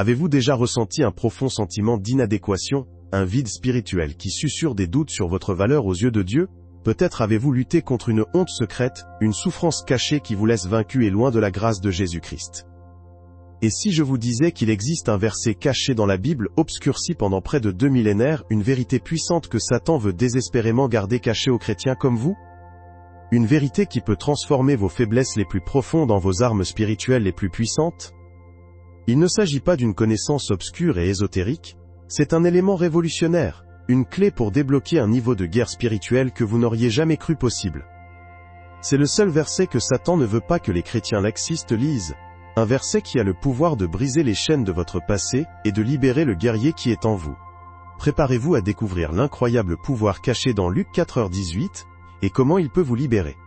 Avez-vous déjà ressenti un profond sentiment d'inadéquation, un vide spirituel qui susurre des doutes sur votre valeur aux yeux de Dieu? Peut-être avez-vous lutté contre une honte secrète, une souffrance cachée qui vous laisse vaincu et loin de la grâce de Jésus-Christ. Et si je vous disais qu'il existe un verset caché dans la Bible, obscurci pendant près de 2 millénaires, une vérité puissante que Satan veut désespérément garder cachée aux chrétiens comme vous? Une vérité qui peut transformer vos faiblesses les plus profondes en vos armes spirituelles les plus puissantes? Il ne s'agit pas d'une connaissance obscure et ésotérique, c'est un élément révolutionnaire, une clé pour débloquer un niveau de guerre spirituelle que vous n'auriez jamais cru possible. C'est le seul verset que Satan ne veut pas que les chrétiens laxistes lisent. Un verset qui a le pouvoir de briser les chaînes de votre passé et de libérer le guerrier qui est en vous. Préparez-vous à découvrir l'incroyable pouvoir caché dans Luc 4h18 et comment il peut vous libérer.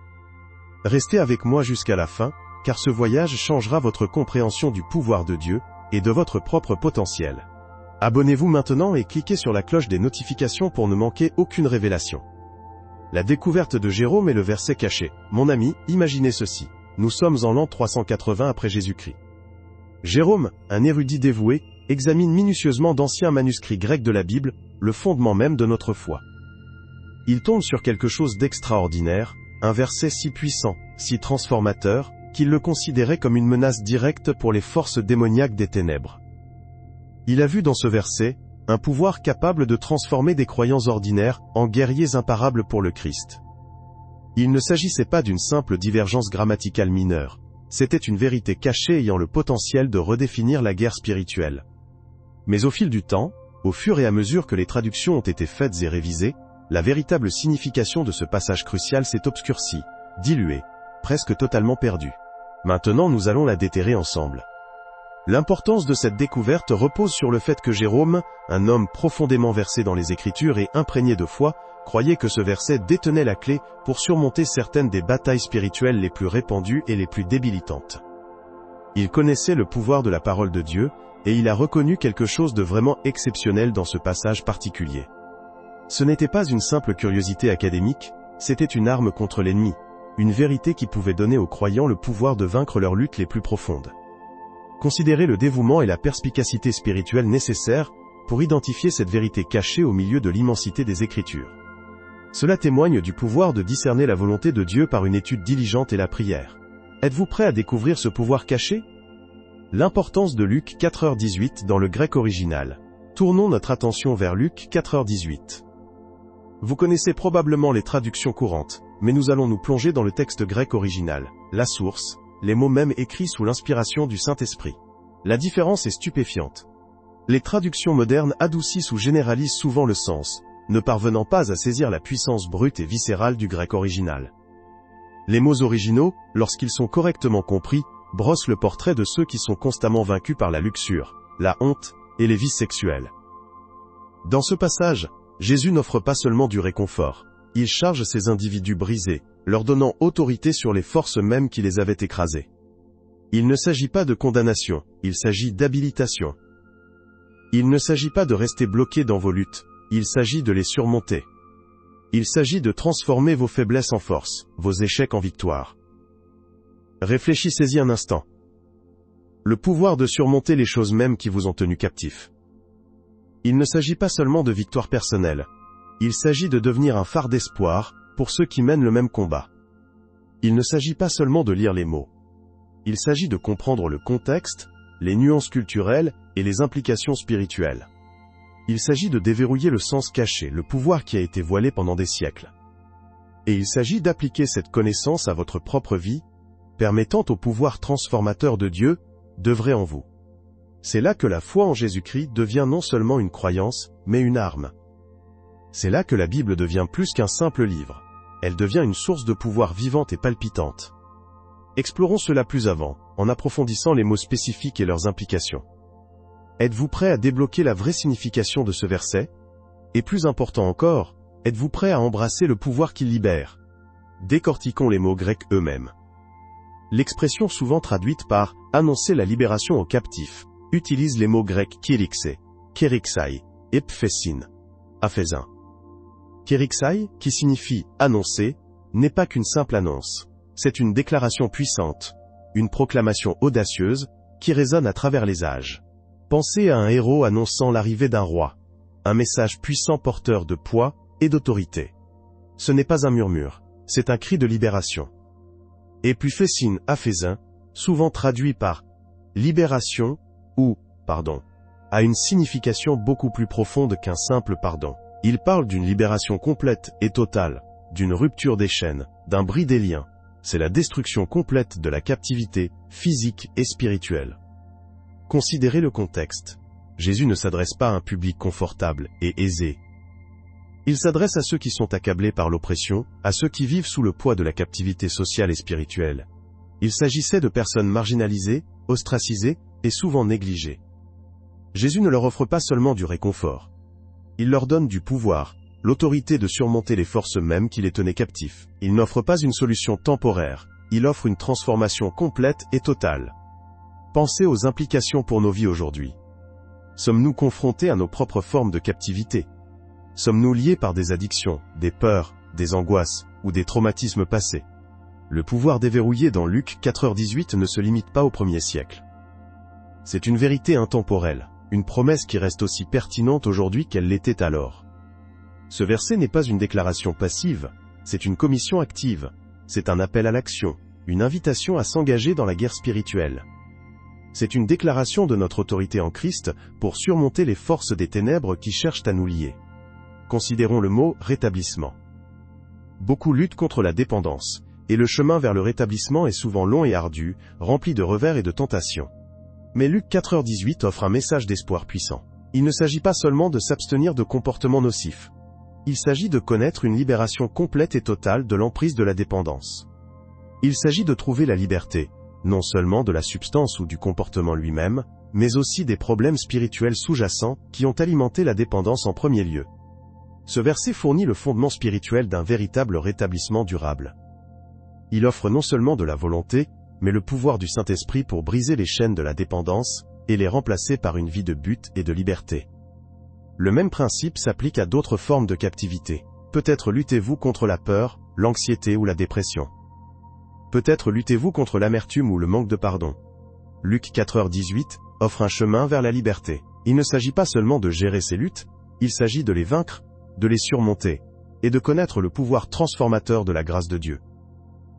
Restez avec moi jusqu'à la fin, car ce voyage changera votre compréhension du pouvoir de Dieu et de votre propre potentiel. Abonnez-vous maintenant et cliquez sur la cloche des notifications pour ne manquer aucune révélation. La découverte de Jérôme et le verset caché. Mon ami, imaginez ceci. Nous sommes en l'an 380 après Jésus-Christ. Jérôme, un érudit dévoué, examine minutieusement d'anciens manuscrits grecs de la Bible, le fondement même de notre foi. Il tombe sur quelque chose d'extraordinaire, un verset si puissant, si transformateur, qu'il le considérait comme une menace directe pour les forces démoniaques des ténèbres. Il a vu dans ce verset, un pouvoir capable de transformer des croyants ordinaires en guerriers imparables pour le Christ. Il ne s'agissait pas d'une simple divergence grammaticale mineure, c'était une vérité cachée ayant le potentiel de redéfinir la guerre spirituelle. Mais au fil du temps, au fur et à mesure que les traductions ont été faites et révisées, la véritable signification de ce passage crucial s'est obscurcie, diluée, presque totalement perdue. Maintenant nous allons la déterrer ensemble. L'importance de cette découverte repose sur le fait que Jérôme, un homme profondément versé dans les Écritures et imprégné de foi, croyait que ce verset détenait la clé pour surmonter certaines des batailles spirituelles les plus répandues et les plus débilitantes. Il connaissait le pouvoir de la parole de Dieu, et il a reconnu quelque chose de vraiment exceptionnel dans ce passage particulier. Ce n'était pas une simple curiosité académique, c'était une arme contre l'ennemi, une vérité qui pouvait donner aux croyants le pouvoir de vaincre leurs luttes les plus profondes. Considérez le dévouement et la perspicacité spirituelle nécessaires pour identifier cette vérité cachée au milieu de l'immensité des Écritures. Cela témoigne du pouvoir de discerner la volonté de Dieu par une étude diligente et la prière. Êtes-vous prêt à découvrir ce pouvoir caché? L'importance de Luc 4h18 dans le grec original. Tournons notre attention vers Luc 4h18. Vous connaissez probablement les traductions courantes, mais nous allons nous plonger dans le texte grec original, la source, les mots mêmes écrits sous l'inspiration du Saint-Esprit. La différence est stupéfiante. Les traductions modernes adoucissent ou généralisent souvent le sens, ne parvenant pas à saisir la puissance brute et viscérale du grec original. Les mots originaux, lorsqu'ils sont correctement compris, brossent le portrait de ceux qui sont constamment vaincus par la luxure, la honte et les vices sexuels. Dans ce passage, Jésus n'offre pas seulement du réconfort, il charge ces individus brisés, leur donnant autorité sur les forces mêmes qui les avaient écrasés. Il ne s'agit pas de condamnation, il s'agit d'habilitation. Il ne s'agit pas de rester bloqué dans vos luttes, il s'agit de les surmonter. Il s'agit de transformer vos faiblesses en force, vos échecs en victoire. Réfléchissez-y un instant. Le pouvoir de surmonter les choses mêmes qui vous ont tenu captif. Il ne s'agit pas seulement de victoire personnelle. Il s'agit de devenir un phare d'espoir pour ceux qui mènent le même combat. Il ne s'agit pas seulement de lire les mots. Il s'agit de comprendre le contexte, les nuances culturelles et les implications spirituelles. Il s'agit de déverrouiller le sens caché, le pouvoir qui a été voilé pendant des siècles. Et il s'agit d'appliquer cette connaissance à votre propre vie, permettant au pouvoir transformateur de Dieu d'œuvrer en vous. C'est là que la foi en Jésus-Christ devient non seulement une croyance, mais une arme. C'est là que la Bible devient plus qu'un simple livre. Elle devient une source de pouvoir vivante et palpitante. Explorons cela plus avant, en approfondissant les mots spécifiques et leurs implications. Êtes-vous prêt à débloquer la vraie signification de ce verset? Et plus important encore, êtes-vous prêt à embrasser le pouvoir qu'il libère? Décortiquons les mots grecs eux-mêmes. L'expression souvent traduite par « annoncer la libération aux captifs » utilise les mots grecs kérixe, kérixai et pfessin, aphésin. Kérixai, qui signifie « annoncer », n'est pas qu'une simple annonce. C'est une déclaration puissante, une proclamation audacieuse, qui résonne à travers les âges. Pensez à un héros annonçant l'arrivée d'un roi. Un message puissant porteur de poids et d'autorité. Ce n'est pas un murmure, c'est un cri de libération. Et puis Fessin Afesin, souvent traduit par libération ou pardon, a une signification beaucoup plus profonde qu'un simple pardon. Il parle d'une libération complète et totale, d'une rupture des chaînes, d'un bris des liens. C'est la destruction complète de la captivité physique et spirituelle. Considérez le contexte. Jésus ne s'adresse pas à un public confortable et aisé. Il s'adresse à ceux qui sont accablés par l'oppression, à ceux qui vivent sous le poids de la captivité sociale et spirituelle. Il s'agissait de personnes marginalisées, ostracisées et souvent négligées. Jésus ne leur offre pas seulement du réconfort. Il leur donne du pouvoir, l'autorité de surmonter les forces mêmes qui les tenaient captifs. Il n'offre pas une solution temporaire, il offre une transformation complète et totale. Pensez aux implications pour nos vies aujourd'hui. Sommes-nous confrontés à nos propres formes de captivité? Sommes-nous liés par des addictions, des peurs, des angoisses ou des traumatismes passés? Le pouvoir déverrouillé dans Luc 4h18 ne se limite pas au 1er siècle. C'est une vérité intemporelle, une promesse qui reste aussi pertinente aujourd'hui qu'elle l'était alors. Ce verset n'est pas une déclaration passive, c'est une commission active, c'est un appel à l'action, une invitation à s'engager dans la guerre spirituelle. C'est une déclaration de notre autorité en Christ pour surmonter les forces des ténèbres qui cherchent à nous lier. Considérons le mot « rétablissement ». Beaucoup luttent contre la dépendance, et le chemin vers le rétablissement est souvent long et ardu, rempli de revers et de tentations. Mais Luc 4h18 offre un message d'espoir puissant. Il ne s'agit pas seulement de s'abstenir de comportements nocifs. Il s'agit de connaître une libération complète et totale de l'emprise de la dépendance. Il s'agit de trouver la liberté, non seulement de la substance ou du comportement lui-même, mais aussi des problèmes spirituels sous-jacents qui ont alimenté la dépendance en premier lieu. Ce verset fournit le fondement spirituel d'un véritable rétablissement durable. Il offre non seulement de la volonté, mais le pouvoir du Saint-Esprit pour briser les chaînes de la dépendance et les remplacer par une vie de but et de liberté. Le même principe s'applique à d'autres formes de captivité. Peut-être luttez-vous contre la peur, l'anxiété ou la dépression. Peut-être luttez-vous contre l'amertume ou le manque de pardon. Luc 4h18 offre un chemin vers la liberté. Il ne s'agit pas seulement de gérer ces luttes, il s'agit de les vaincre, de les surmonter, et de connaître le pouvoir transformateur de la grâce de Dieu.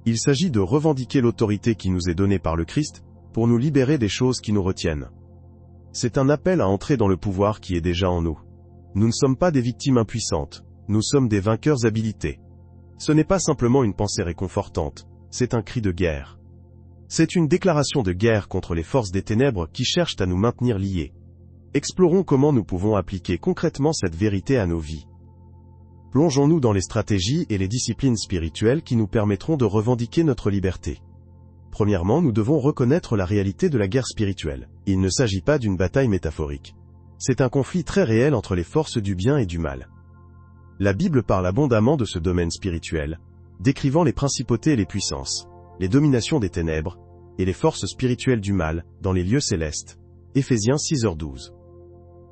Il s'agit de revendiquer l'autorité qui nous est donnée par le Christ, pour nous libérer des choses qui nous retiennent. C'est un appel à entrer dans le pouvoir qui est déjà en nous. Nous ne sommes pas des victimes impuissantes, nous sommes des vainqueurs habilités. Ce n'est pas simplement une pensée réconfortante, c'est un cri de guerre. C'est une déclaration de guerre contre les forces des ténèbres qui cherchent à nous maintenir liés. Explorons comment nous pouvons appliquer concrètement cette vérité à nos vies. Plongeons-nous dans les stratégies et les disciplines spirituelles qui nous permettront de revendiquer notre liberté. Premièrement, nous devons reconnaître la réalité de la guerre spirituelle. Il ne s'agit pas d'une bataille métaphorique. C'est un conflit très réel entre les forces du bien et du mal. La Bible parle abondamment de ce domaine spirituel, décrivant les principautés et les puissances, les dominations des ténèbres, et les forces spirituelles du mal, dans les lieux célestes. Éphésiens 6h12.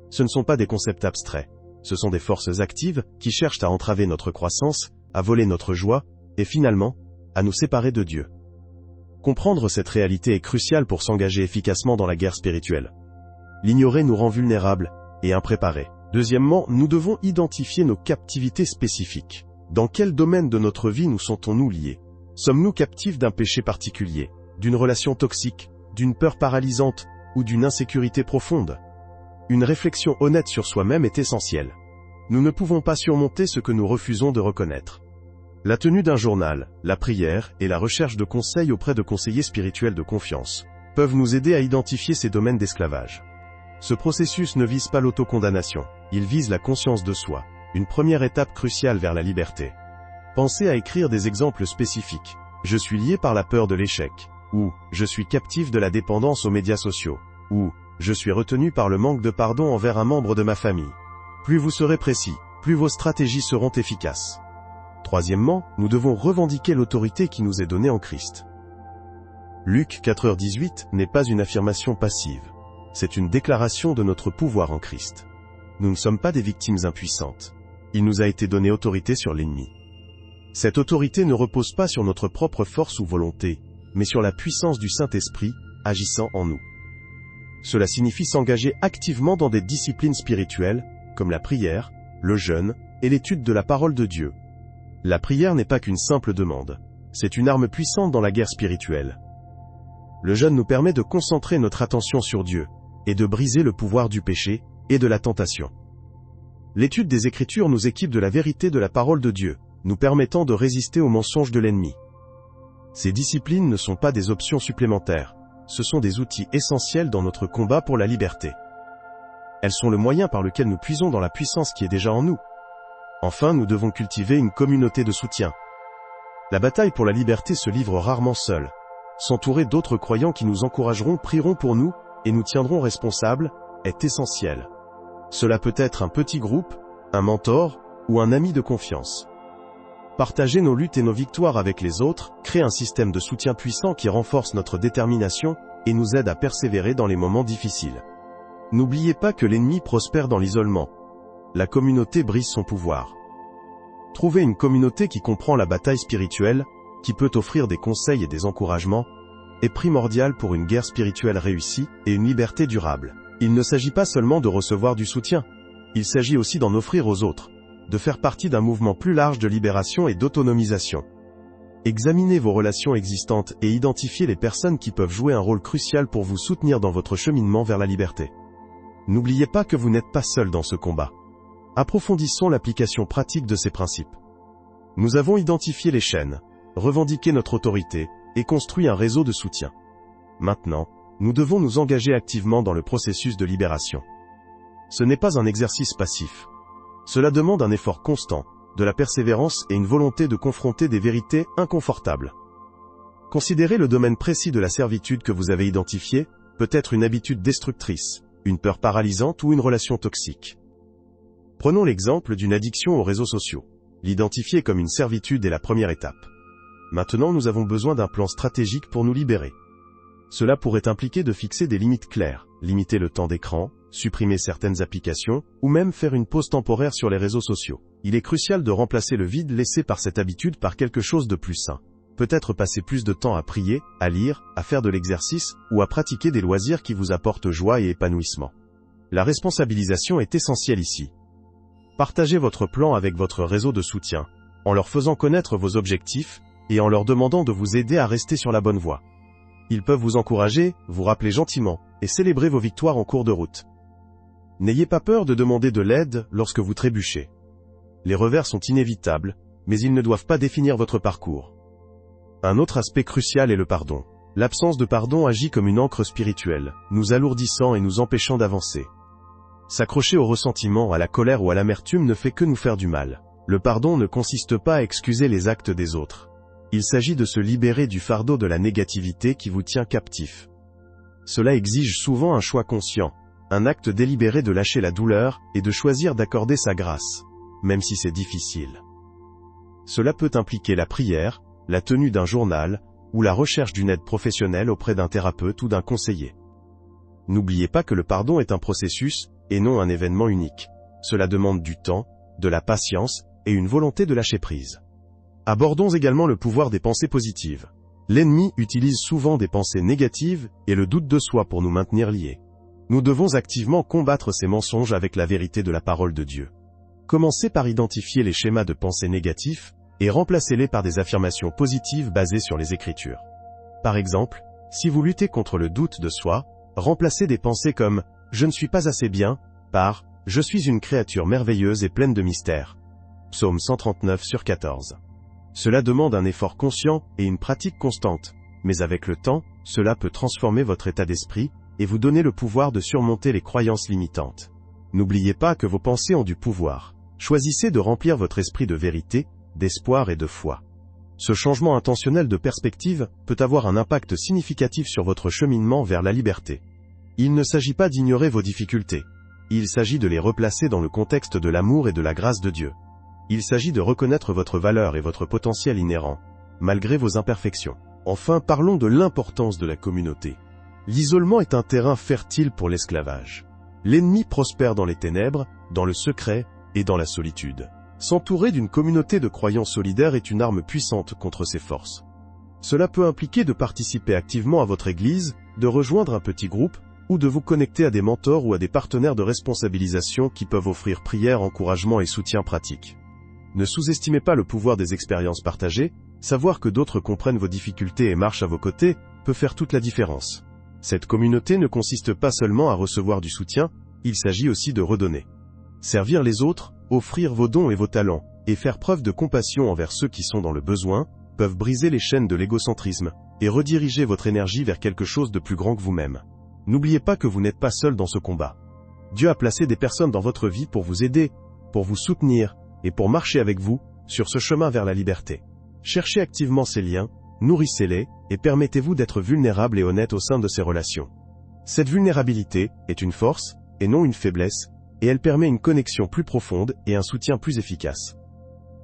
Ce ne sont pas des concepts abstraits. Ce sont des forces actives qui cherchent à entraver notre croissance, à voler notre joie, et finalement, à nous séparer de Dieu. Comprendre cette réalité est crucial pour s'engager efficacement dans la guerre spirituelle. L'ignorer nous rend vulnérables et impréparés. Deuxièmement, nous devons identifier nos captivités spécifiques. Dans quel domaine de notre vie nous sentons-nous liés? Sommes-nous captifs d'un péché particulier, d'une relation toxique, d'une peur paralysante ou d'une insécurité profonde? Une réflexion honnête sur soi-même est essentielle. Nous ne pouvons pas surmonter ce que nous refusons de reconnaître. La tenue d'un journal, la prière et la recherche de conseils auprès de conseillers spirituels de confiance peuvent nous aider à identifier ces domaines d'esclavage. Ce processus ne vise pas l'autocondamnation, il vise la conscience de soi, une première étape cruciale vers la liberté. Pensez à écrire des exemples spécifiques. Je suis lié par la peur de l'échec, ou je suis captif de la dépendance aux médias sociaux, ou je suis retenu par le manque de pardon envers un membre de ma famille. Plus vous serez précis, plus vos stratégies seront efficaces. Troisièmement, nous devons revendiquer l'autorité qui nous est donnée en Christ. Luc 4h18 n'est pas une affirmation passive. C'est une déclaration de notre pouvoir en Christ. Nous ne sommes pas des victimes impuissantes. Il nous a été donné autorité sur l'ennemi. Cette autorité ne repose pas sur notre propre force ou volonté, mais sur la puissance du Saint-Esprit, agissant en nous. Cela signifie s'engager activement dans des disciplines spirituelles, comme la prière, le jeûne et l'étude de la parole de Dieu. La prière n'est pas qu'une simple demande. C'est une arme puissante dans la guerre spirituelle. Le jeûne nous permet de concentrer notre attention sur Dieu, et de briser le pouvoir du péché et de la tentation. L'étude des Écritures nous équipe de la vérité de la parole de Dieu, nous permettant de résister aux mensonges de l'ennemi. Ces disciplines ne sont pas des options supplémentaires, ce sont des outils essentiels dans notre combat pour la liberté. Elles sont le moyen par lequel nous puisons dans la puissance qui est déjà en nous. Enfin, nous devons cultiver une communauté de soutien. La bataille pour la liberté se livre rarement seule. S'entourer d'autres croyants qui nous encourageront, prieront pour nous, et nous tiendront responsables, est essentiel. Cela peut être un petit groupe, un mentor, ou un ami de confiance. Partager nos luttes et nos victoires avec les autres crée un système de soutien puissant qui renforce notre détermination et nous aide à persévérer dans les moments difficiles. N'oubliez pas que l'ennemi prospère dans l'isolement. La communauté brise son pouvoir. Trouver une communauté qui comprend la bataille spirituelle, qui peut offrir des conseils et des encouragements, est primordial pour une guerre spirituelle réussie et une liberté durable. Il ne s'agit pas seulement de recevoir du soutien, il s'agit aussi d'en offrir aux autres, de faire partie d'un mouvement plus large de libération et d'autonomisation. Examinez vos relations existantes et identifiez les personnes qui peuvent jouer un rôle crucial pour vous soutenir dans votre cheminement vers la liberté. N'oubliez pas que vous n'êtes pas seul dans ce combat. Approfondissons l'application pratique de ces principes. Nous avons identifié les chaînes, revendiqué notre autorité et construit un réseau de soutien. Maintenant, nous devons nous engager activement dans le processus de libération. Ce n'est pas un exercice passif. Cela demande un effort constant, de la persévérance et une volonté de confronter des vérités inconfortables. Considérez le domaine précis de la servitude que vous avez identifié, peut-être une habitude destructrice, une peur paralysante ou une relation toxique. Prenons l'exemple d'une addiction aux réseaux sociaux. L'identifier comme une servitude est la première étape. Maintenant, nous avons besoin d'un plan stratégique pour nous libérer. Cela pourrait impliquer de fixer des limites claires, limiter le temps d'écran, supprimer certaines applications, ou même faire une pause temporaire sur les réseaux sociaux. Il est crucial de remplacer le vide laissé par cette habitude par quelque chose de plus sain. Peut-être passer plus de temps à prier, à lire, à faire de l'exercice, ou à pratiquer des loisirs qui vous apportent joie et épanouissement. La responsabilisation est essentielle ici. Partagez votre plan avec votre réseau de soutien, en leur faisant connaître vos objectifs, et en leur demandant de vous aider à rester sur la bonne voie. Ils peuvent vous encourager, vous rappeler gentiment, et célébrer vos victoires en cours de route. N'ayez pas peur de demander de l'aide lorsque vous trébuchez. Les revers sont inévitables, mais ils ne doivent pas définir votre parcours. Un autre aspect crucial est le pardon. L'absence de pardon agit comme une ancre spirituelle, nous alourdissant et nous empêchant d'avancer. S'accrocher au ressentiment, à la colère ou à l'amertume ne fait que nous faire du mal. Le pardon ne consiste pas à excuser les actes des autres. Il s'agit de se libérer du fardeau de la négativité qui vous tient captif. Cela exige souvent un choix conscient, un acte délibéré de lâcher la douleur et de choisir d'accorder sa grâce, même si c'est difficile. Cela peut impliquer la prière, la tenue d'un journal, ou la recherche d'une aide professionnelle auprès d'un thérapeute ou d'un conseiller. N'oubliez pas que le pardon est un processus, et non un événement unique. Cela demande du temps, de la patience, et une volonté de lâcher prise. Abordons également le pouvoir des pensées positives. L'ennemi utilise souvent des pensées négatives et le doute de soi pour nous maintenir liés. Nous devons activement combattre ces mensonges avec la vérité de la parole de Dieu. Commencez par identifier les schémas de pensée négatifs et remplacez-les par des affirmations positives basées sur les Écritures. Par exemple, si vous luttez contre le doute de soi, remplacez des pensées comme « Je ne suis pas assez bien » par « Je suis une créature merveilleuse et pleine de mystères » Psaume 139/14. Cela demande un effort conscient et une pratique constante, mais avec le temps, cela peut transformer votre état d'esprit et vous donner le pouvoir de surmonter les croyances limitantes. N'oubliez pas que vos pensées ont du pouvoir. Choisissez de remplir votre esprit de vérité, d'espoir et de foi. Ce changement intentionnel de perspective peut avoir un impact significatif sur votre cheminement vers la liberté. Il ne s'agit pas d'ignorer vos difficultés. Il s'agit de les replacer dans le contexte de l'amour et de la grâce de Dieu. Il s'agit de reconnaître votre valeur et votre potentiel inhérent, malgré vos imperfections. Enfin, parlons de l'importance de la communauté. L'isolement est un terrain fertile pour l'esclavage. L'ennemi prospère dans les ténèbres, dans le secret et dans la solitude. S'entourer d'une communauté de croyants solidaires est une arme puissante contre ces forces. Cela peut impliquer de participer activement à votre église, de rejoindre un petit groupe, ou de vous connecter à des mentors ou à des partenaires de responsabilisation qui peuvent offrir prière, encouragement et soutien pratique. Ne sous-estimez pas le pouvoir des expériences partagées, savoir que d'autres comprennent vos difficultés et marchent à vos côtés peut faire toute la différence. Cette communauté ne consiste pas seulement à recevoir du soutien, il s'agit aussi de redonner. Servir les autres, offrir vos dons et vos talents, et faire preuve de compassion envers ceux qui sont dans le besoin, peuvent briser les chaînes de l'égocentrisme, et rediriger votre énergie vers quelque chose de plus grand que vous-même. N'oubliez pas que vous n'êtes pas seul dans ce combat. Dieu a placé des personnes dans votre vie pour vous aider, pour vous soutenir, et pour marcher avec vous, sur ce chemin vers la liberté. Cherchez activement ces liens, nourrissez-les, et permettez-vous d'être vulnérable et honnête au sein de ces relations. Cette vulnérabilité est une force, et non une faiblesse, et elle permet une connexion plus profonde et un soutien plus efficace.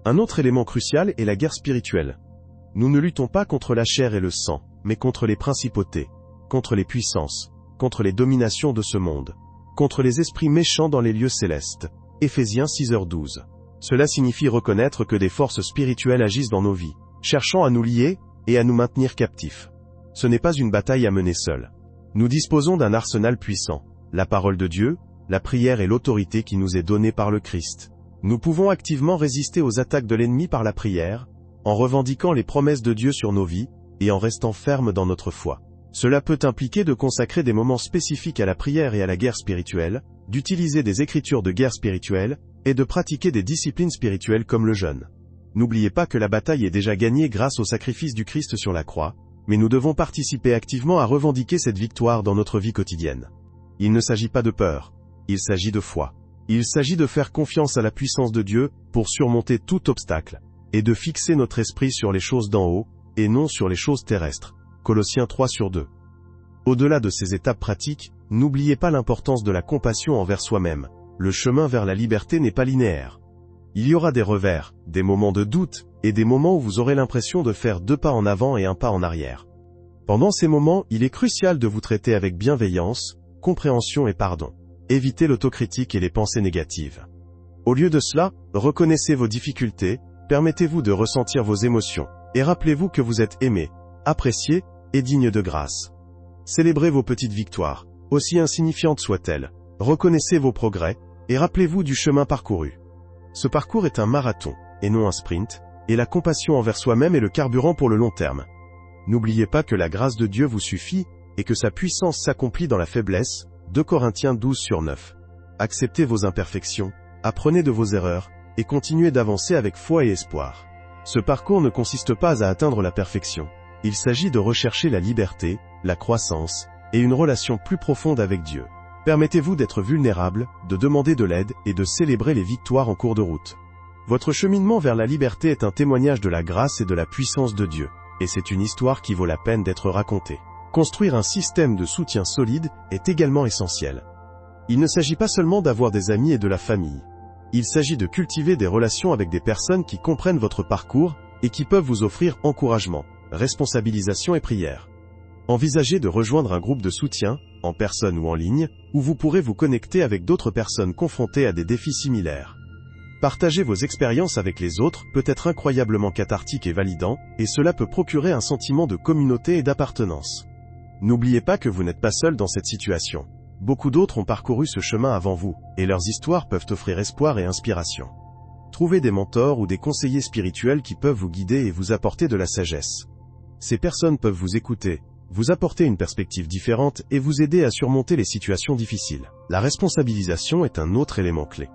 Un autre élément crucial est la guerre spirituelle. Nous ne luttons pas contre la chair et le sang, mais contre les principautés, contre les puissances, contre les dominations de ce monde, contre les esprits méchants dans les lieux célestes. Éphésiens 6h12. Cela signifie reconnaître que des forces spirituelles agissent dans nos vies, cherchant à nous lier et à nous maintenir captifs. Ce n'est pas une bataille à mener seule. Nous disposons d'un arsenal puissant, la parole de Dieu, la prière et l'autorité qui nous est donnée par le Christ. Nous pouvons activement résister aux attaques de l'ennemi par la prière, en revendiquant les promesses de Dieu sur nos vies, et en restant fermes dans notre foi. Cela peut impliquer de consacrer des moments spécifiques à la prière et à la guerre spirituelle, d'utiliser des écritures de guerre spirituelle, et de pratiquer des disciplines spirituelles comme le jeûne. N'oubliez pas que la bataille est déjà gagnée grâce au sacrifice du Christ sur la croix, mais nous devons participer activement à revendiquer cette victoire dans notre vie quotidienne. Il ne s'agit pas de peur, il s'agit de foi. Il s'agit de faire confiance à la puissance de Dieu pour surmonter tout obstacle, et de fixer notre esprit sur les choses d'en haut, et non sur les choses terrestres. Colossiens 3/2. Au-delà de ces étapes pratiques, n'oubliez pas l'importance de la compassion envers soi-même. Le chemin vers la liberté n'est pas linéaire. Il y aura des revers, des moments de doute, et des moments où vous aurez l'impression de faire 2 pas en avant et 1 pas en arrière. Pendant ces moments, il est crucial de vous traiter avec bienveillance, compréhension et pardon. Évitez l'autocritique et les pensées négatives. Au lieu de cela, reconnaissez vos difficultés, permettez-vous de ressentir vos émotions, et rappelez-vous que vous êtes aimé, apprécié, et digne de grâce. Célébrez vos petites victoires, aussi insignifiantes soient-elles. Reconnaissez vos progrès, et rappelez-vous du chemin parcouru. Ce parcours est un marathon, et non un sprint, et la compassion envers soi-même est le carburant pour le long terme. N'oubliez pas que la grâce de Dieu vous suffit, et que sa puissance s'accomplit dans la faiblesse. 2 Corinthiens 12/9. Acceptez vos imperfections, apprenez de vos erreurs, et continuez d'avancer avec foi et espoir. Ce parcours ne consiste pas à atteindre la perfection. Il s'agit de rechercher la liberté, la croissance, et une relation plus profonde avec Dieu. Permettez-vous d'être vulnérable, de demander de l'aide et de célébrer les victoires en cours de route. Votre cheminement vers la liberté est un témoignage de la grâce et de la puissance de Dieu, et c'est une histoire qui vaut la peine d'être racontée. Construire un système de soutien solide est également essentiel. Il ne s'agit pas seulement d'avoir des amis et de la famille. Il s'agit de cultiver des relations avec des personnes qui comprennent votre parcours et qui peuvent vous offrir encouragement, responsabilisation et prière. Envisagez de rejoindre un groupe de soutien, en personne ou en ligne, où vous pourrez vous connecter avec d'autres personnes confrontées à des défis similaires. Partager vos expériences avec les autres peut être incroyablement cathartique et validant, et cela peut procurer un sentiment de communauté et d'appartenance. N'oubliez pas que vous n'êtes pas seul dans cette situation. Beaucoup d'autres ont parcouru ce chemin avant vous, et leurs histoires peuvent offrir espoir et inspiration. Trouvez des mentors ou des conseillers spirituels qui peuvent vous guider et vous apporter de la sagesse. Ces personnes peuvent vous écouter, vous apporter une perspective différente et vous aider à surmonter les situations difficiles. La responsabilisation est un autre élément clé.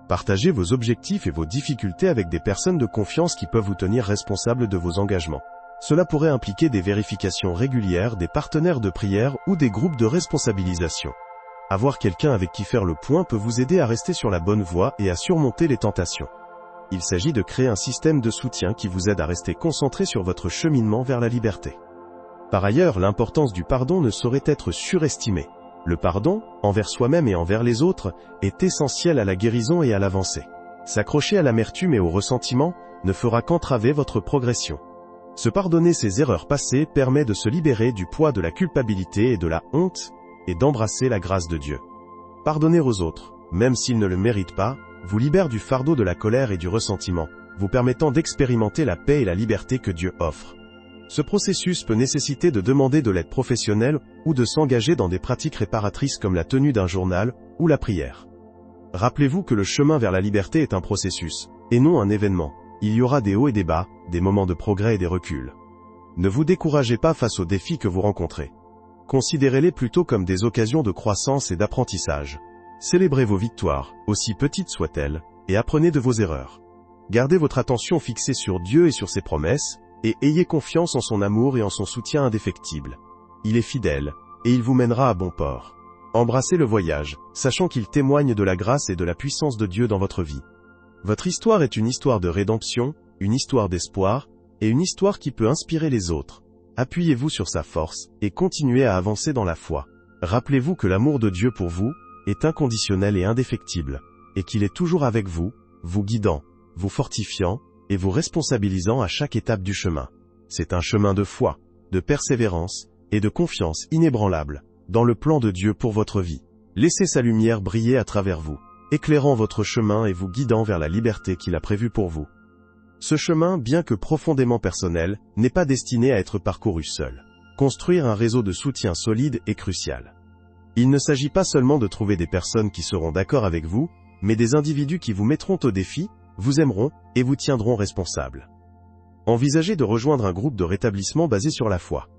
Partagez vos objectifs et vos difficultés avec des personnes de confiance qui peuvent vous tenir responsable de vos engagements. Cela pourrait impliquer des vérifications régulières, des partenaires de prière ou des groupes de responsabilisation. Avoir quelqu'un avec qui faire le point peut vous aider à rester sur la bonne voie et à surmonter les tentations. Il s'agit de créer un système de soutien qui vous aide à rester concentré sur votre cheminement vers la liberté. Par ailleurs, l'importance du pardon ne saurait être surestimée. Le pardon, envers soi-même et envers les autres, est essentiel à la guérison et à l'avancée. S'accrocher à l'amertume et au ressentiment ne fera qu'entraver votre progression. Se pardonner ses erreurs passées permet de se libérer du poids de la culpabilité et de la honte, et d'embrasser la grâce de Dieu. Pardonner aux autres, même s'ils ne le méritent pas, vous libère du fardeau de la colère et du ressentiment, vous permettant d'expérimenter la paix et la liberté que Dieu offre. Ce processus peut nécessiter de demander de l'aide professionnelle ou de s'engager dans des pratiques réparatrices comme la tenue d'un journal ou la prière. Rappelez-vous que le chemin vers la liberté est un processus, et non un événement. Il y aura des hauts et des bas, des moments de progrès et des reculs. Ne vous découragez pas face aux défis que vous rencontrez. Considérez-les plutôt comme des occasions de croissance et d'apprentissage. Célébrez vos victoires, aussi petites soient-elles, et apprenez de vos erreurs. Gardez votre attention fixée sur Dieu et sur ses promesses, et ayez confiance en son amour et en son soutien indéfectible. Il est fidèle, et il vous mènera à bon port. Embrassez le voyage, sachant qu'il témoigne de la grâce et de la puissance de Dieu dans votre vie. Votre histoire est une histoire de rédemption, une histoire d'espoir, et une histoire qui peut inspirer les autres. Appuyez-vous sur sa force, et continuez à avancer dans la foi. Rappelez-vous que l'amour de Dieu pour vous est inconditionnel et indéfectible, et qu'il est toujours avec vous, vous guidant, vous fortifiant, et vous responsabilisant à chaque étape du chemin. C'est un chemin de foi, de persévérance, et de confiance inébranlable, dans le plan de Dieu pour votre vie. Laissez sa lumière briller à travers vous, éclairant votre chemin et vous guidant vers la liberté qu'il a prévue pour vous. Ce chemin, bien que profondément personnel, n'est pas destiné à être parcouru seul. Construire un réseau de soutien solide est crucial. Il ne s'agit pas seulement de trouver des personnes qui seront d'accord avec vous, mais des individus qui vous mettront au défi, vous aimeront et vous tiendront responsable. Envisagez de rejoindre un groupe de rétablissement basé sur la foi.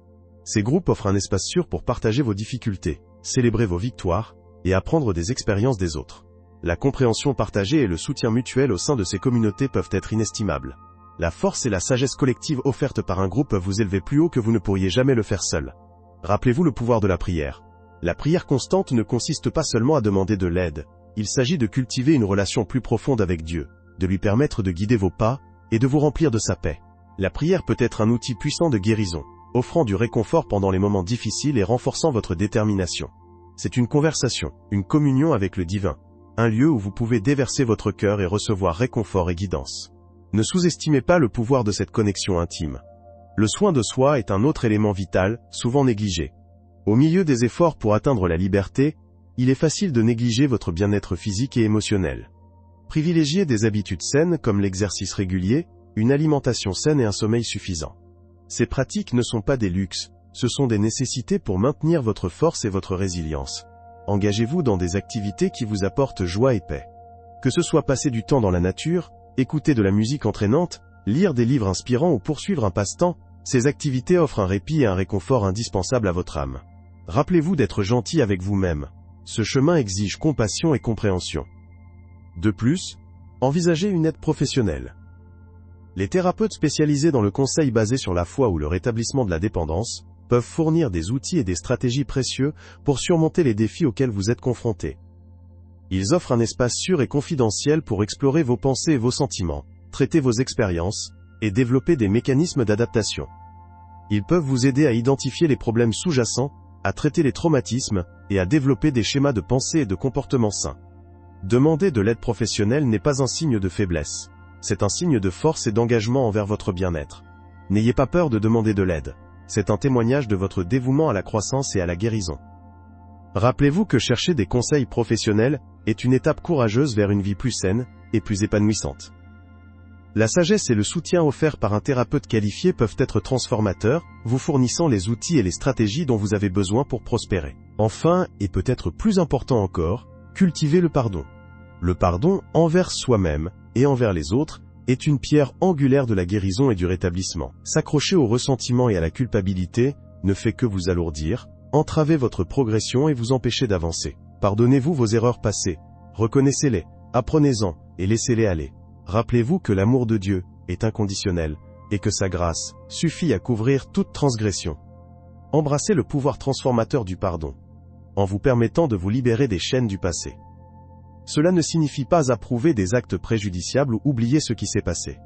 Ces groupes offrent un espace sûr pour partager vos difficultés, célébrer vos victoires et apprendre des expériences des autres. La compréhension partagée et le soutien mutuel au sein de ces communautés peuvent être inestimables. La force et la sagesse collective offertes par un groupe peuvent vous élever plus haut que vous ne pourriez jamais le faire seul. Rappelez-vous le pouvoir de la prière. La prière constante ne consiste pas seulement à demander de l'aide. Il s'agit de cultiver une relation plus profonde avec Dieu, de lui permettre de guider vos pas et de vous remplir de sa paix. La prière peut être un outil puissant de guérison, offrant du réconfort pendant les moments difficiles et renforçant votre détermination. C'est une conversation, une communion avec le divin, un lieu où vous pouvez déverser votre cœur et recevoir réconfort et guidance. Ne sous-estimez pas le pouvoir de cette connexion intime. Le soin de soi est un autre élément vital, souvent négligé. Au milieu des efforts pour atteindre la liberté, il est facile de négliger votre bien-être physique et émotionnel. Privilégiez des habitudes saines comme l'exercice régulier, une alimentation saine et un sommeil suffisant. Ces pratiques ne sont pas des luxes, ce sont des nécessités pour maintenir votre force et votre résilience. Engagez-vous dans des activités qui vous apportent joie et paix. Que ce soit passer du temps dans la nature, écouter de la musique entraînante, lire des livres inspirants ou poursuivre un passe-temps, ces activités offrent un répit et un réconfort indispensables à votre âme. Rappelez-vous d'être gentil avec vous-même. Ce chemin exige compassion et compréhension. De plus, envisagez une aide professionnelle. Les thérapeutes spécialisés dans le conseil basé sur la foi ou le rétablissement de la dépendance peuvent fournir des outils et des stratégies précieux pour surmonter les défis auxquels vous êtes confrontés. Ils offrent un espace sûr et confidentiel pour explorer vos pensées et vos sentiments, traiter vos expériences, et développer des mécanismes d'adaptation. Ils peuvent vous aider à identifier les problèmes sous-jacents, à traiter les traumatismes, et à développer des schémas de pensée et de comportement sains. Demander de l'aide professionnelle n'est pas un signe de faiblesse. C'est un signe de force et d'engagement envers votre bien-être. N'ayez pas peur de demander de l'aide. C'est un témoignage de votre dévouement à la croissance et à la guérison. Rappelez-vous que chercher des conseils professionnels est une étape courageuse vers une vie plus saine et plus épanouissante. La sagesse et le soutien offerts par un thérapeute qualifié peuvent être transformateurs, vous fournissant les outils et les stratégies dont vous avez besoin pour prospérer. Enfin, et peut-être plus important encore, cultivez le pardon. Le pardon envers soi-même et envers les autres est une pierre angulaire de la guérison et du rétablissement. S'accrocher au ressentiment et à la culpabilité ne fait que vous alourdir, entraver votre progression et vous empêcher d'avancer. Pardonnez-vous vos erreurs passées, reconnaissez-les, apprenez-en et laissez-les aller. Rappelez-vous que l'amour de Dieu est inconditionnel et que sa grâce suffit à couvrir toute transgression. Embrassez le pouvoir transformateur du pardon, en vous permettant de vous libérer des chaînes du passé. Cela ne signifie pas approuver des actes préjudiciables ou oublier ce qui s'est passé.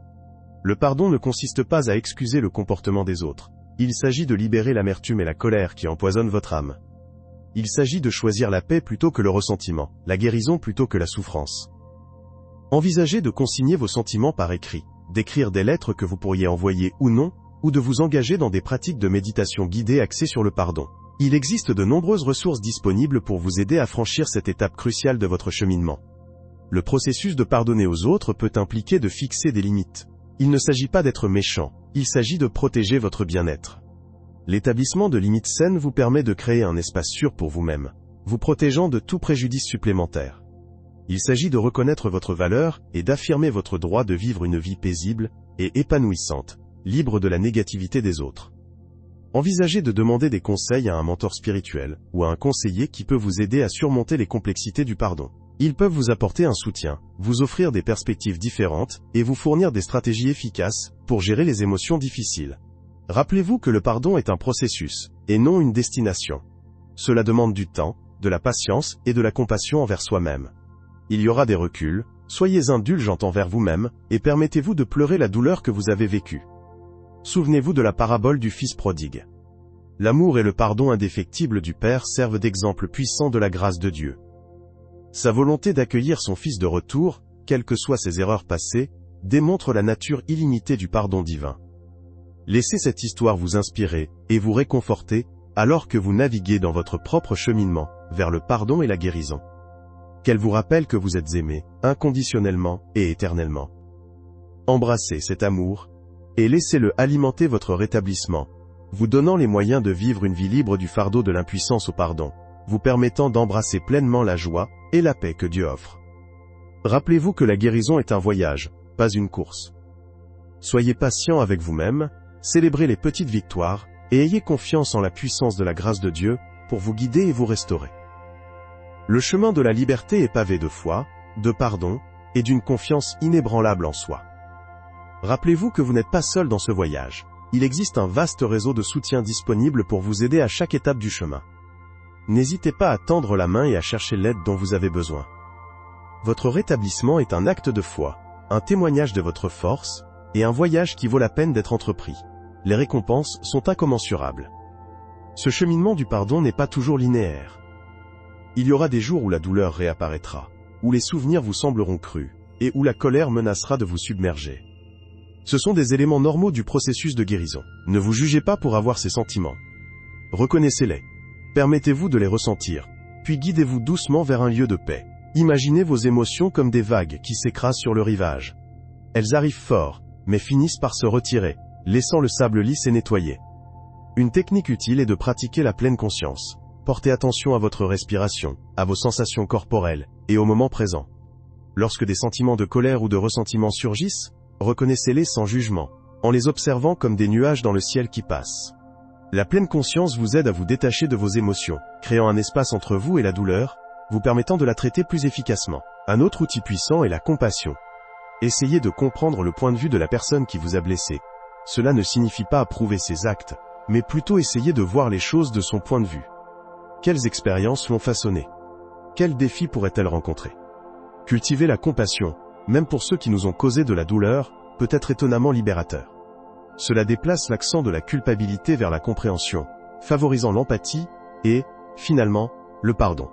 Le pardon ne consiste pas à excuser le comportement des autres. Il s'agit de libérer l'amertume et la colère qui empoisonnent votre âme. Il s'agit de choisir la paix plutôt que le ressentiment, la guérison plutôt que la souffrance. Envisagez de consigner vos sentiments par écrit, d'écrire des lettres que vous pourriez envoyer ou non, ou de vous engager dans des pratiques de méditation guidée axées sur le pardon. Il existe de nombreuses ressources disponibles pour vous aider à franchir cette étape cruciale de votre cheminement. Le processus de pardonner aux autres peut impliquer de fixer des limites. Il ne s'agit pas d'être méchant, il s'agit de protéger votre bien-être. L'établissement de limites saines vous permet de créer un espace sûr pour vous-même, vous protégeant de tout préjudice supplémentaire. Il s'agit de reconnaître votre valeur et d'affirmer votre droit de vivre une vie paisible et épanouissante, libre de la négativité des autres. Envisagez de demander des conseils à un mentor spirituel ou à un conseiller qui peut vous aider à surmonter les complexités du pardon. Ils peuvent vous apporter un soutien, vous offrir des perspectives différentes et vous fournir des stratégies efficaces pour gérer les émotions difficiles. Rappelez-vous que le pardon est un processus, et non une destination. Cela demande du temps, de la patience et de la compassion envers soi-même. Il y aura des reculs, soyez indulgents envers vous-même, et permettez-vous de pleurer la douleur que vous avez vécue. Souvenez-vous de la parabole du Fils prodigue. L'amour et le pardon indéfectible du Père servent d'exemple puissant de la grâce de Dieu. Sa volonté d'accueillir son Fils de retour, quelles que soient ses erreurs passées, démontre la nature illimitée du pardon divin. Laissez cette histoire vous inspirer et vous réconforter, alors que vous naviguez dans votre propre cheminement, vers le pardon et la guérison. Qu'elle vous rappelle que vous êtes aimé, inconditionnellement et éternellement. Embrassez cet amour, et laissez-le alimenter votre rétablissement, vous donnant les moyens de vivre une vie libre du fardeau de l'impuissance au pardon, vous permettant d'embrasser pleinement la joie et la paix que Dieu offre. Rappelez-vous que la guérison est un voyage, pas une course. Soyez patient avec vous-même, célébrez les petites victoires, et ayez confiance en la puissance de la grâce de Dieu pour vous guider et vous restaurer. Le chemin de la liberté est pavé de foi, de pardon, et d'une confiance inébranlable en soi. Rappelez-vous que vous n'êtes pas seul dans ce voyage. Il existe un vaste réseau de soutien disponible pour vous aider à chaque étape du chemin. N'hésitez pas à tendre la main et à chercher l'aide dont vous avez besoin. Votre rétablissement est un acte de foi, un témoignage de votre force, et un voyage qui vaut la peine d'être entrepris. Les récompenses sont incommensurables. Ce cheminement du pardon n'est pas toujours linéaire. Il y aura des jours où la douleur réapparaîtra, où les souvenirs vous sembleront crus, et où la colère menacera de vous submerger. Ce sont des éléments normaux du processus de guérison. Ne vous jugez pas pour avoir ces sentiments. Reconnaissez-les. Permettez-vous de les ressentir, puis guidez-vous doucement vers un lieu de paix. Imaginez vos émotions comme des vagues qui s'écrasent sur le rivage. Elles arrivent fort, mais finissent par se retirer, laissant le sable lisse et nettoyé. Une technique utile est de pratiquer la pleine conscience. Portez attention à votre respiration, à vos sensations corporelles, et au moment présent. Lorsque des sentiments de colère ou de ressentiment surgissent, reconnaissez-les sans jugement, en les observant comme des nuages dans le ciel qui passent. La pleine conscience vous aide à vous détacher de vos émotions, créant un espace entre vous et la douleur, vous permettant de la traiter plus efficacement. Un autre outil puissant est la compassion. Essayez de comprendre le point de vue de la personne qui vous a blessé. Cela ne signifie pas approuver ses actes, mais plutôt essayer de voir les choses de son point de vue. Quelles expériences l'ont façonné? Quels défis pourrait-elle rencontrer? Cultiver la compassion, même pour ceux qui nous ont causé de la douleur, peut être étonnamment libérateur. Cela déplace l'accent de la culpabilité vers la compréhension, favorisant l'empathie et, finalement, le pardon.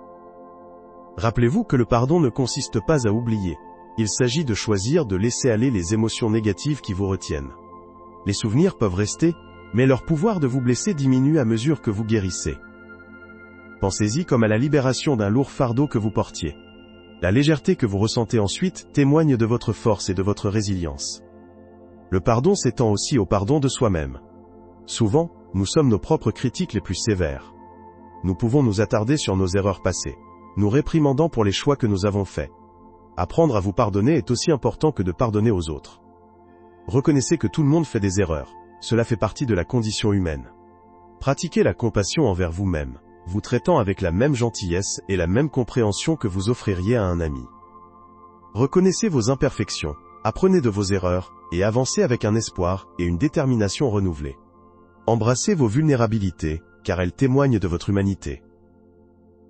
Rappelez-vous que le pardon ne consiste pas à oublier. Il s'agit de choisir de laisser aller les émotions négatives qui vous retiennent. Les souvenirs peuvent rester, mais leur pouvoir de vous blesser diminue à mesure que vous guérissez. Pensez-y comme à la libération d'un lourd fardeau que vous portiez. La légèreté que vous ressentez ensuite témoigne de votre force et de votre résilience. Le pardon s'étend aussi au pardon de soi-même. Souvent, nous sommes nos propres critiques les plus sévères. Nous pouvons nous attarder sur nos erreurs passées, nous réprimandant pour les choix que nous avons faits. Apprendre à vous pardonner est aussi important que de pardonner aux autres. Reconnaissez que tout le monde fait des erreurs, cela fait partie de la condition humaine. Pratiquez la compassion envers vous-même, vous traitant avec la même gentillesse et la même compréhension que vous offririez à un ami. Reconnaissez vos imperfections, apprenez de vos erreurs, et avancez avec un espoir et une détermination renouvelée. Embrassez vos vulnérabilités, car elles témoignent de votre humanité.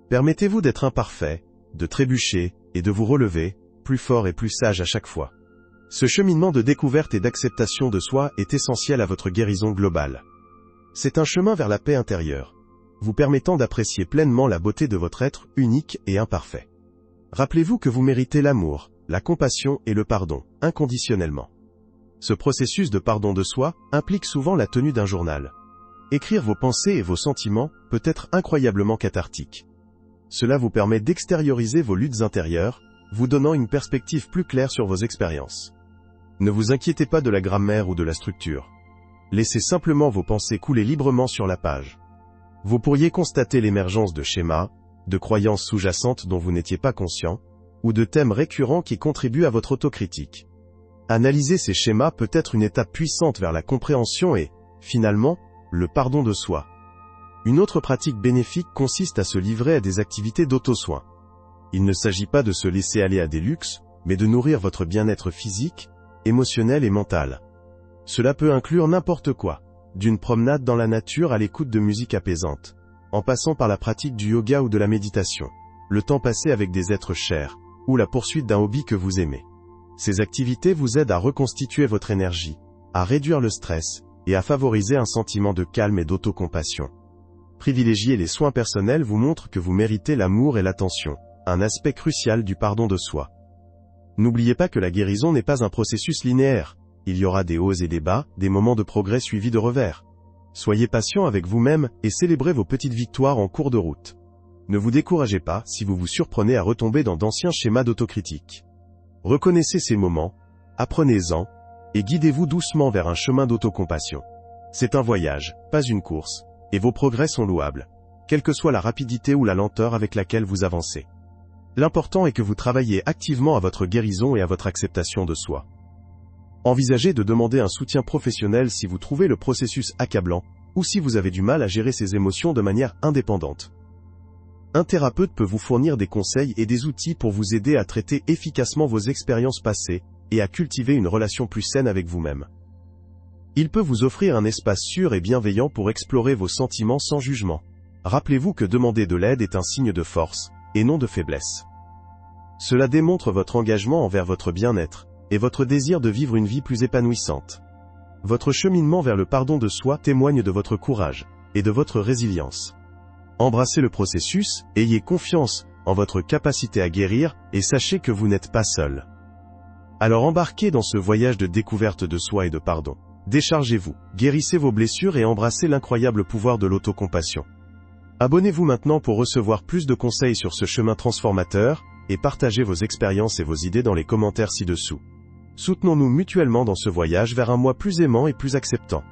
Permettez-vous d'être imparfait, de trébucher, et de vous relever, plus fort et plus sage à chaque fois. Ce cheminement de découverte et d'acceptation de soi est essentiel à votre guérison globale. C'est un chemin vers la paix intérieure, vous permettant d'apprécier pleinement la beauté de votre être unique et imparfait. Rappelez-vous que vous méritez l'amour, la compassion et le pardon, inconditionnellement. Ce processus de pardon de soi implique souvent la tenue d'un journal. Écrire vos pensées et vos sentiments peut être incroyablement cathartique. Cela vous permet d'extérioriser vos luttes intérieures, vous donnant une perspective plus claire sur vos expériences. Ne vous inquiétez pas de la grammaire ou de la structure. Laissez simplement vos pensées couler librement sur la page. Vous pourriez constater l'émergence de schémas, de croyances sous-jacentes dont vous n'étiez pas conscient, ou de thèmes récurrents qui contribuent à votre autocritique. Analyser ces schémas peut être une étape puissante vers la compréhension et, finalement, le pardon de soi. Une autre pratique bénéfique consiste à se livrer à des activités d'auto-soin. Il ne s'agit pas de se laisser aller à des luxes, mais de nourrir votre bien-être physique, émotionnel et mental. Cela peut inclure n'importe quoi, d'une promenade dans la nature à l'écoute de musique apaisante, en passant par la pratique du yoga ou de la méditation, le temps passé avec des êtres chers, ou la poursuite d'un hobby que vous aimez. Ces activités vous aident à reconstituer votre énergie, à réduire le stress, et à favoriser un sentiment de calme et d'autocompassion. Privilégier les soins personnels vous montre que vous méritez l'amour et l'attention, un aspect crucial du pardon de soi. N'oubliez pas que la guérison n'est pas un processus linéaire. Il y aura des hauts et des bas, des moments de progrès suivis de revers. Soyez patient avec vous-même et célébrez vos petites victoires en cours de route. Ne vous découragez pas si vous vous surprenez à retomber dans d'anciens schémas d'autocritique. Reconnaissez ces moments, apprenez-en, et guidez-vous doucement vers un chemin d'autocompassion. C'est un voyage, pas une course, et vos progrès sont louables, quelle que soit la rapidité ou la lenteur avec laquelle vous avancez. L'important est que vous travailliez activement à votre guérison et à votre acceptation de soi. Envisagez de demander un soutien professionnel si vous trouvez le processus accablant, ou si vous avez du mal à gérer ces émotions de manière indépendante. Un thérapeute peut vous fournir des conseils et des outils pour vous aider à traiter efficacement vos expériences passées, et à cultiver une relation plus saine avec vous-même. Il peut vous offrir un espace sûr et bienveillant pour explorer vos sentiments sans jugement. Rappelez-vous que demander de l'aide est un signe de force, et non de faiblesse. Cela démontre votre engagement envers votre bien-être, et votre désir de vivre une vie plus épanouissante. Votre cheminement vers le pardon de soi témoigne de votre courage, et de votre résilience. Embrassez le processus, ayez confiance en votre capacité à guérir, et sachez que vous n'êtes pas seul. Alors embarquez dans ce voyage de découverte de soi et de pardon. Déchargez-vous, guérissez vos blessures et embrassez l'incroyable pouvoir de l'autocompassion. Abonnez-vous maintenant pour recevoir plus de conseils sur ce chemin transformateur, et partagez vos expériences et vos idées dans les commentaires ci-dessous. Soutenons-nous mutuellement dans ce voyage vers un moi plus aimant et plus acceptant.